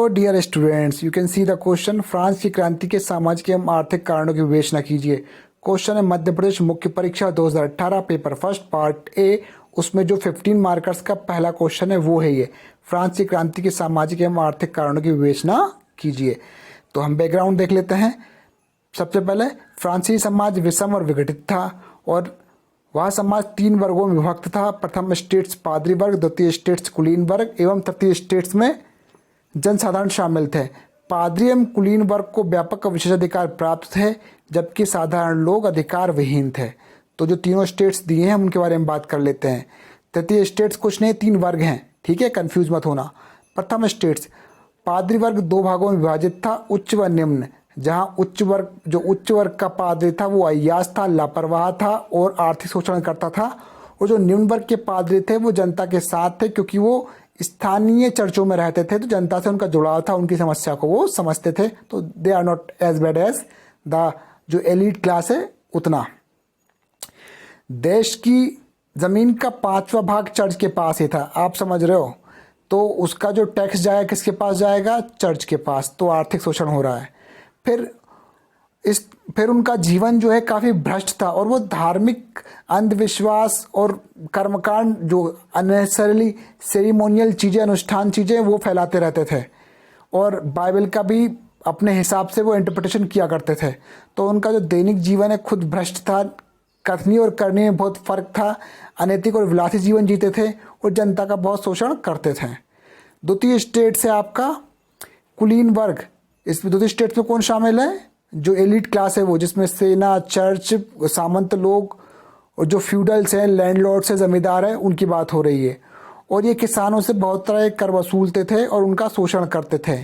Dear students, you can see the question. France की क्रांति के सामाजिक एवं आर्थिक कारणों की विवेचना कीजिए। क्वेश्चन है मध्य प्रदेश मुख्य परीक्षा 2018 पेपर फर्स्ट पार्ट ए। उसमें जो 15 मार्कर्स का पहला क्वेश्चन है वो है ये, फ्रांस की क्रांति के सामाजिक एवं आर्थिक कारणों की विवेचना कीजिए। तो हम बैकग्राउंड देख लेते हैं। सबसे पहले फ्रांसीसी समाज विषम और विघटित था और वह समाज 3 वर्गों में विभक्त था। प्रथम स्टेट्स पादरी वर्ग, द्वितीय स्टेट्स कुलीन वर्ग एवं तृतीय स्टेट्स में जनसाधारण शामिल थे। पादरी एवं कुलीन वर्ग को व्यापक विशेषाधिकार प्राप्त थे, जबकि साधारण लोग अधिकार विहीन थे। तो जो तीनों स्टेट्स दिए हैं उनके बारे में बात कर लेते हैं। तृतीय स्टेट्स कुछ नहीं, 3 वर्ग हैं, ठीक है, कंफ्यूज मत होना। प्रथम स्टेट्स पादरी वर्ग 2 भागों में विभाजित था, उच्च व निम्न। जहां उच्च वर्ग का पादरी था वो अय्याश था, लापरवाह था और आर्थिक शोषण करता था। और जो निम्न वर्ग के पादरी थे वो जनता के साथ थे, क्योंकि वो स्थानीय चर्चों में रहते थे, तो जनता से उनका जुड़ाव था, उनकी समस्या को वो समझते थे। तो they are not as bad as the जो एलिट क्लास है उतना। देश की जमीन का 5वां भाग चर्च के पास ही था, आप समझ रहे हो। तो उसका जो टैक्स जाएगा किसके पास जाएगा? चर्च के पास। तो आर्थिक शोषण हो रहा है। फिर उनका जीवन जो है काफ़ी भ्रष्ट था और वो धार्मिक अंधविश्वास और कर्मकांड, जो अननेसेसरली सेरिमोनियल चीज़ें, अनुष्ठान चीज़ें वो फैलाते रहते थे और बाइबल का भी अपने हिसाब से वो इंटरप्रिटेशन किया करते थे। तो उनका जो दैनिक जीवन है खुद भ्रष्ट था, कथनी और करनी में बहुत फर्क था, अनैतिक और विलासी जीवन जीते थे और जनता का बहुत शोषण करते थे। द्वितीय स्टेट से आपका कुलीन वर्ग। इसमें द्वितीय स्टेट में कौन शामिल है? जो एलिट क्लास है वो, जिसमें सेना, चर्च, सामंत लोग और जो फ्यूडल्स हैं, लैंडलॉर्ड्स हैं, जमींदार हैं, उनकी बात हो रही है। और ये किसानों से बहुत तरह के कर वसूलते थे और उनका शोषण करते थे।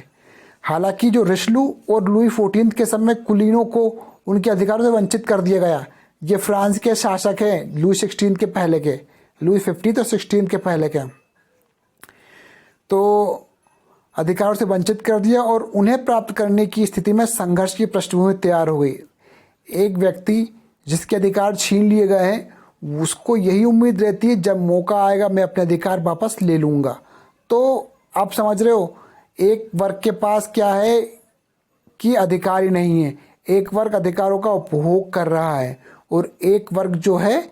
हालांकि जो रिशलू और लुई 14 के समय कुलीनों को उनके अधिकारों से वंचित कर दिया गया। ये फ्रांस के शासक हैं लुई 16 के पहले के, लुई 15 और 16 के पहले के। तो अधिकारों से वंचित कर दिया और उन्हें प्राप्त करने की स्थिति में संघर्ष की पृष्ठभूमि तैयार हो गई। एक व्यक्ति जिसके अधिकार छीन लिए गए हैं उसको यही उम्मीद रहती है जब मौका आएगा मैं अपने अधिकार वापस ले लूँगा। तो आप समझ रहे हो, एक वर्ग के पास क्या है कि अधिकार ही नहीं है। एक वर्ग अधिकारों का उपभोग कर रहा है और एक वर्ग जो है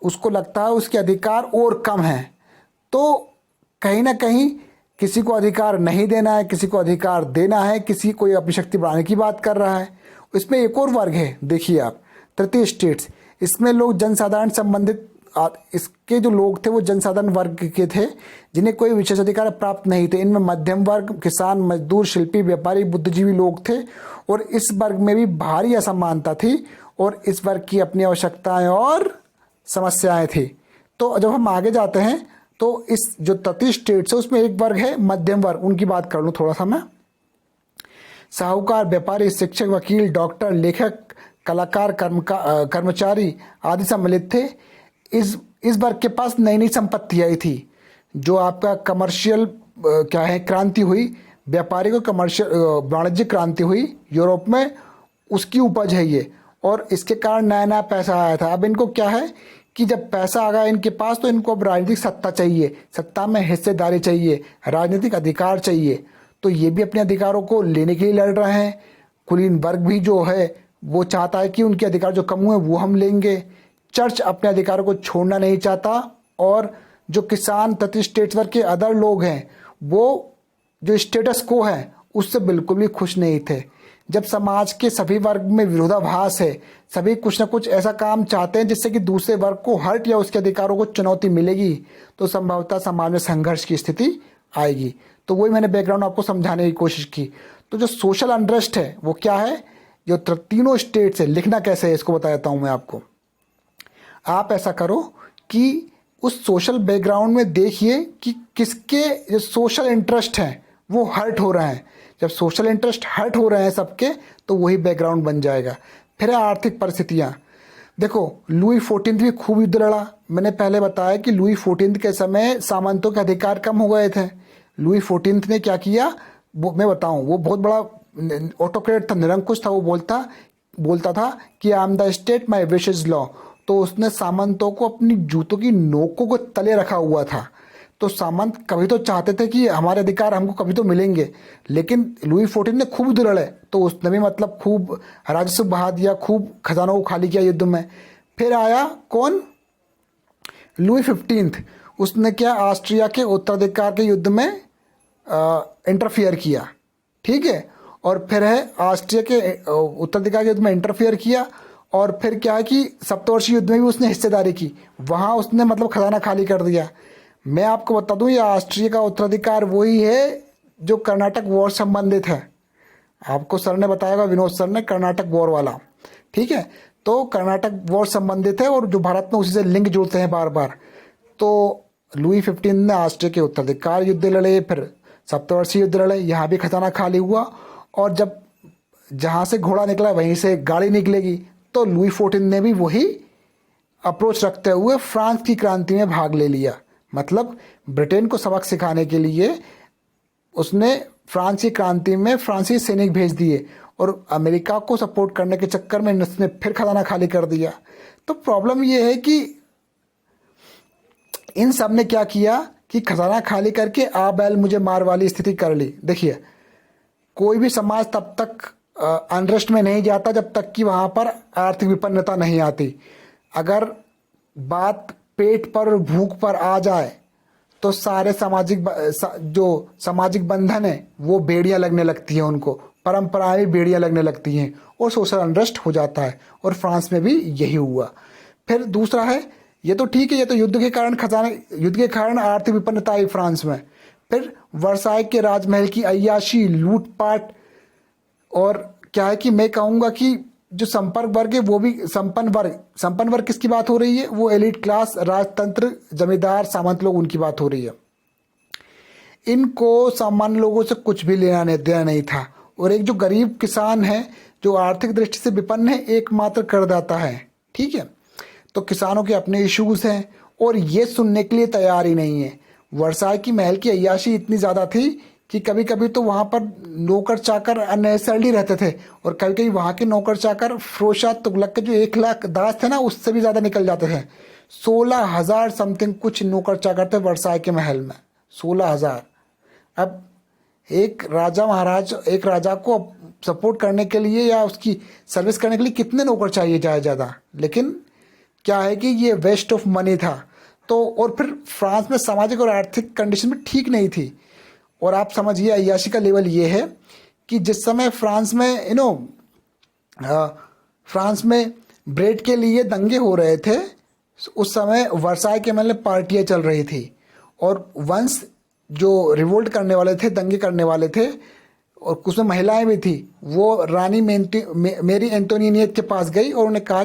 उसको लगता है उसके अधिकार और कम हैं। तो कहीं ना कहीं किसी को अधिकार नहीं देना है, किसी को अधिकार देना है, किसी को अपनी शक्ति बढ़ाने की बात कर रहा है। इसमें एक और वर्ग है, देखिए आप, तृतीय स्टेट्स। इसमें लोग जनसाधारण संबंधित, इसके जो लोग थे वो जनसाधारण वर्ग के थे जिन्हें कोई विशेष अधिकार प्राप्त नहीं थे। इनमें मध्यम वर्ग, किसान, मजदूर, शिल्पी, व्यापारी, बुद्धिजीवी लोग थे और इस वर्ग में भी भारी असमानता थी और इस वर्ग की अपनी आवश्यकताएं और समस्याएं थी। तो जब हम आगे जाते हैं तो इस जो तृतीय स्टेट्स है उसमें एक वर्ग है मध्यम वर्ग, उनकी बात कर लूँ थोड़ा सा मैं। साहूकार, व्यापारी, शिक्षक, वकील, डॉक्टर, लेखक, कलाकार, कर्मचारी आदि सम्मिलित थे। इस वर्ग के पास नई नई संपत्ति आई थी। जो आपका कमर्शियल क्या है क्रांति हुई, व्यापारी को कमर्शियल वाणिज्यिक क्रांति हुई यूरोप में, उसकी उपज है ये। और इसके कारण नया नया पैसा आया था। अब इनको क्या है कि जब पैसा आ गया इनके पास तो इनको अब राजनीतिक सत्ता चाहिए, सत्ता में हिस्सेदारी चाहिए, राजनीतिक अधिकार चाहिए। तो ये भी अपने अधिकारों को लेने के लिए लड़ रहे हैं। कुलीन वर्ग भी जो है वो चाहता है कि उनके अधिकार जो कम हुए वो हम लेंगे। चर्च अपने अधिकारों को छोड़ना नहीं चाहता और जो किसान तृतीय स्टेट वर्ग के अदर लोग हैं वो जो स्टेटस को है उससे बिल्कुल भी खुश नहीं थे। जब समाज के सभी वर्ग में विरोधाभास है, सभी कुछ ना कुछ ऐसा काम चाहते हैं जिससे कि दूसरे वर्ग को हर्ट या उसके अधिकारों को चुनौती मिलेगी, तो संभवतः समाज में संघर्ष की स्थिति आएगी। तो वही मैंने बैकग्राउंड आपको समझाने की कोशिश की। तो जो सोशल अनरेस्ट है वो क्या है, जो तीनों स्टेट्स है, लिखना कैसे है इसको बता देता हूँ मैं आपको। आप ऐसा करो कि उस सोशल बैकग्राउंड में देखिए कि किसके जो सोशल इंटरेस्ट हैं वो हर्ट हो रहे हैं। जब सोशल इंटरेस्ट हर्ट हो रहे हैं सबके तो वही बैकग्राउंड बन जाएगा। फिर आर्थिक परिस्थितियाँ, देखो लुई 14 भी खूब युद्ध लड़ा। मैंने पहले बताया कि लुई 14 के समय सामंतों के अधिकार कम हो गए थे। लुई 14 ने क्या किया वो मैं बताऊं, वो बहुत बड़ा ऑटोक्रेट था, निरंकुश था। वो बोलता था कि I am the state my wishes law. तो उसने सामंतों को अपनी जूतों की नोकों को तले रखा हुआ था। तो सामंत कभी तो चाहते थे कि हमारे अधिकार हमको कभी तो मिलेंगे, लेकिन लुई 14 ने खूब युद्ध लड़े, तो उसने भी मतलब खूब राजस्व बहा दिया, खूब खजानों को खाली किया युद्ध में। फिर आया कौन, लुई 15। उसने क्या, ऑस्ट्रिया के उत्तराधिकार के युद्ध में इंटरफियर किया, ठीक है। और फिर है ऑस्ट्रिया के उत्तराधिकार के युद्ध में इंटरफियर किया, और फिर क्या है कि सप्तवर्षीय युद्ध में भी उसने हिस्सेदारी की, वहाँ उसने मतलब खजाना खाली कर दिया। मैं आपको बता दूं, ये ऑस्ट्रिया का उत्तराधिकार वही है जो कर्नाटक वॉर संबंधित है। आपको सर ने बताया, विनोद सर ने, कर्नाटक वॉर वाला, ठीक है। तो कर्नाटक वॉर संबंधित है और जो भारत में उसी से लिंक जुड़ते हैं बार बार। तो लुई 15 ने ऑस्ट्रिया के उत्तराधिकार युद्ध लड़े, फिर सप्तवर्षीय युद्ध लड़े, यहाँ भी खजाना खाली हुआ। और जब जहाँ से घोड़ा निकला वहीं से गाड़ी निकलेगी, तो लुई 14 ने भी वही अप्रोच रखते हुए फ्रांस की क्रांति में भाग ले लिया। मतलब ब्रिटेन को सबक सिखाने के लिए उसने फ्रांस की क्रांति में फ्रांसीसी सैनिक भेज दिए, और अमेरिका को सपोर्ट करने के चक्कर में उसने फिर खजाना खाली कर दिया। तो प्रॉब्लम ये है कि इन सब ने क्या किया कि खजाना खाली करके आ बैल मुझे मार वाली स्थिति कर ली। देखिए, कोई भी समाज तब तक अनरेस्ट में नहीं जाता जब तक कि वहाँ पर आर्थिक विपन्नता नहीं आती। अगर बात पेट पर और भूख पर आ जाए तो सारे जो सामाजिक बंधन है वो बेड़ियाँ लगने लगती हैं, उनको परंपराएं भी बेड़ियाँ लगने लगती हैं, और सोशल अनरेस्ट हो जाता है। और फ्रांस में भी यही हुआ। फिर दूसरा है, ये तो ठीक है, ये तो युद्ध के कारण आर्थिक विपन्नता आई फ्रांस में। फिर वर्साई के राजमहल की अय्याशी, लूटपाट, और क्या है कि मैं कहूँगा कि जो संपर्क वर्ग है वो भी संपन्न वर्ग किसकी बात हो रही है, वो एलिट क्लास, राजतंत्र, जमींदार, सामंत लोग, उनकी बात हो रही है। इनको सामान्य लोगों से कुछ भी लेना देना नहीं था। और एक जो गरीब किसान है, जो आर्थिक दृष्टि से विपन्न है, एकमात्र करदाता है, ठीक है। तो किसानों के अपने इश्यूज हैं और ये सुनने के लिए तैयार ही नहीं है। वर्साई की महल की अय्याशी इतनी ज़्यादा थी कि कभी कभी तो वहाँ पर नौकर चाकर अननेसेसरली रहते थे, और कभी कभी वहाँ के नौकर चाकर फिरोज तुगलक के जो 1 लाख दास थे ना, उससे भी ज़्यादा निकल जाते थे। 16,000 समथिंग कुछ नौकर चाकर थे वर्साई के महल में, 16,000। अब एक राजा को सपोर्ट करने के लिए या उसकी सर्विस करने के लिए कितने नौकर चाहिए ज़्यादा। लेकिन क्या है कि ये वेस्ट ऑफ मनी था। तो और फिर फ्रांस में सामाजिक और आर्थिक कंडीशन भी ठीक नहीं थी। और आप समझिए अय्याशी का लेवल ये है कि जिस समय फ्रांस में फ्रांस में ब्रेड के लिए दंगे हो रहे थे, उस समय वर्साई के महल में पार्टियां चल रही थी, और वंश जो रिवोल्ट करने वाले थे, दंगे करने वाले थे, और उसमें महिलाएं भी थी, वो रानी मेरी एंटोनियत के पास गई और उन्हें कहा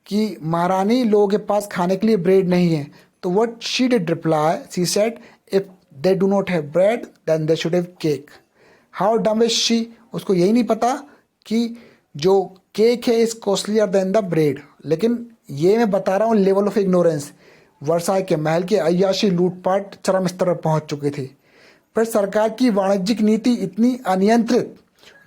कि महारानी, लोगों के पास खाने के लिए ब्रेड नहीं है। तो what she did reply, she said, if they do not have bread then they should have cake. How dumb is she, उसको यही नहीं पता कि जो केक है is costlier than the bread. लेकिन ये मैं बता रहा हूँ लेवल ऑफ इग्नोरेंस। वर्साई के महल के अय्याशी लूटपाट चरम स्तर पर पहुंच चुकी थी। फिर सरकार की वाणिज्यिक नीति इतनी अनियंत्रित,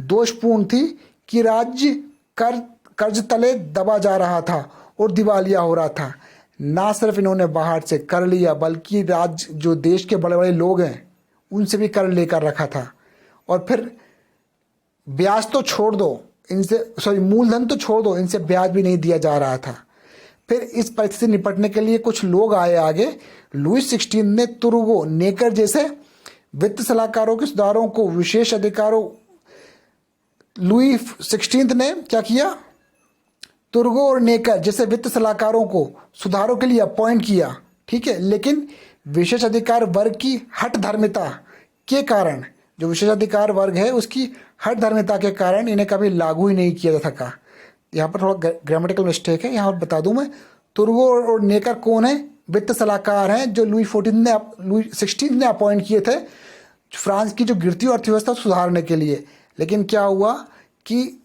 दोषपूर्ण थी कि राज्य कर्ज तले दबा जा रहा था और दिवालिया हो रहा था। ना सिर्फ इन्होंने बाहर से कर लिया, बल्कि राज्य जो देश के बड़े बड़े लोग हैं उनसे भी कर लेकर रखा था। और फिर ब्याज तो छोड़ दो, मूलधन तो छोड़ दो, इनसे ब्याज भी नहीं दिया जा रहा था। फिर इस परिस्थिति से निपटने के लिए कुछ लोग आए आगे। लुई 16 ने तुर्गो, नेकर जैसे वित्त सलाहकारों के सुधारों को विशेष अधिकारों, लुई 16 ने क्या किया, तुर्गो और नेकर जैसे वित्त सलाहकारों को सुधारों के लिए अपॉइंट किया, ठीक है। लेकिन विशेषाधिकार वर्ग की हठ धर्मिता के कारण, जो विशेषाधिकार वर्ग है उसकी हठ धर्मिता के कारण इन्हें कभी लागू ही नहीं किया जा सका। यहाँ पर थोड़ा ग्रामेटिकल मिस्टेक है, यहाँ पर बता दूं मैं। तुर्गो और नेकर कौन है, वित्त सलाहकार हैं जो लुई 16 ने अपॉइंट किए थे फ्रांस की जो गिरती अर्थव्यवस्था सुधारने के लिए। लेकिन क्या हुआ कि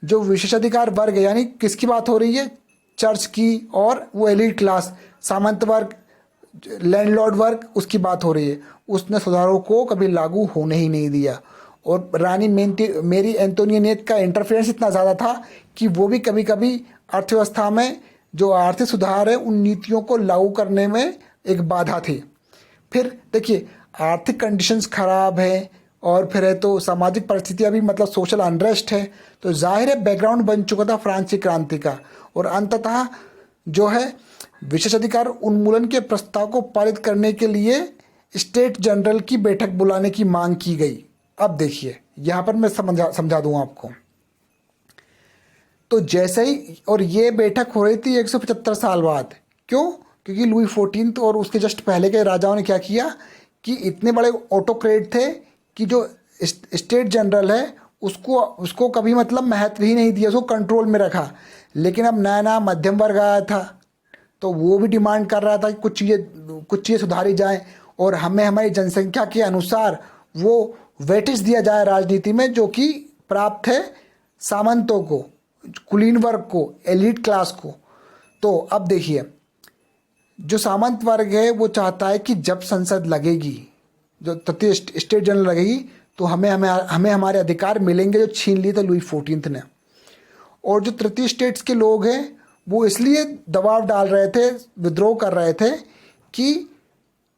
जो विशेषाधिकार वर्ग है, यानी किसकी बात हो रही है, चर्च की, और वो एलीट क्लास, सामंत वर्ग, लैंडलॉर्ड वर्ग, उसकी बात हो रही है। उसने सुधारों को कभी लागू होने ही नहीं दिया। और रानी मेरी एंटोनियत का इंटरफेरेंस इतना ज़्यादा था कि वो भी कभी कभी अर्थव्यवस्था में जो आर्थिक सुधार है उन नीतियों को लागू करने में एक बाधा थी। फिर देखिए आर्थिक कंडीशंस खराब है और फिर है तो सामाजिक परिस्थितियां भी मतलब सोशल अनरेस्ट है, तो जाहिर है बैकग्राउंड बन चुका था फ्रांसीसी क्रांति का। और अंततः जो है विशेषाधिकार उन्मूलन के प्रस्ताव को पारित करने के लिए स्टेट जनरल की बैठक बुलाने की मांग की गई। अब देखिए यहाँ पर मैं समझा दूँ आपको। तो जैसे ही, और ये बैठक हो रही थी 175 साल बाद। क्यों? क्योंकि लुई 14 और उसके जस्ट पहले के राजाओं ने क्या किया कि इतने बड़े ऑटोक्रेट थे कि जो स्टेट जनरल है उसको कभी मतलब महत्व ही नहीं दिया, उसको कंट्रोल में रखा। लेकिन अब नया नया मध्यम वर्ग आया था, तो वो भी डिमांड कर रहा था कि कुछ चीज़ें सुधारी जाए और हमें हमारी जनसंख्या के अनुसार वो वेटेज दिया जाए राजनीति में, जो कि प्राप्त है सामंतों को, कुलीन वर्ग को, एलिट क्लास को। तो अब देखिए जो सामंत वर्ग है वो चाहता है कि जब संसद लगेगी, जो तृतीय स्टेट जनरल लगेगी, तो हमें हमारे अधिकार मिलेंगे जो छीन लिए थे लुई 14 ने। और जो तृतीय स्टेट्स के लोग हैं वो इसलिए दबाव डाल रहे थे, विद्रोह कर रहे थे कि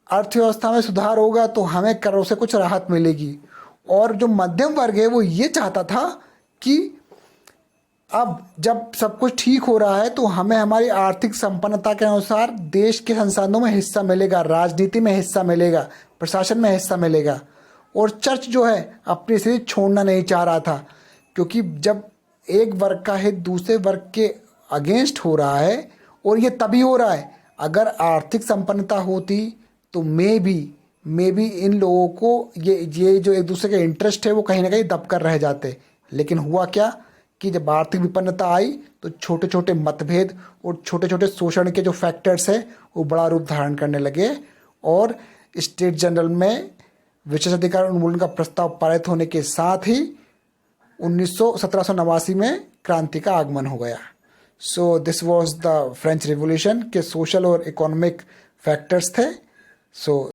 अर्थव्यवस्था में सुधार होगा तो हमें करों से कुछ राहत मिलेगी। और जो मध्यम वर्ग है वो ये चाहता था कि अब जब सब कुछ ठीक हो रहा है तो हमें हमारी आर्थिक संपन्नता के अनुसार देश के संसाधनों में हिस्सा मिलेगा, राजनीति में हिस्सा मिलेगा, प्रशासन में हिस्सा मिलेगा। और चर्च जो है अपनी स्थिति छोड़ना नहीं चाह रहा था, क्योंकि जब एक वर्ग का हित दूसरे वर्ग के अगेंस्ट हो रहा है, और ये तभी हो रहा है अगर आर्थिक संपन्नता होती तो मे बी इन लोगों को ये जो एक दूसरे के इंटरेस्ट है वो कहीं ना कहीं दब कर रह जाते। लेकिन हुआ क्या कि जब आर्थिक विपन्नता आई तो छोटे छोटे मतभेद और छोटे छोटे शोषण के जो फैक्टर्स है वो बड़ा रूप धारण करने लगे, और स्टेट जनरल में विशेषाधिकार उन्मूलन का प्रस्ताव पारित होने के साथ ही 1789 में क्रांति का आगमन हो गया। So this was the French revolution के सोशल और इकोनॉमिक फैक्टर्स थे। सो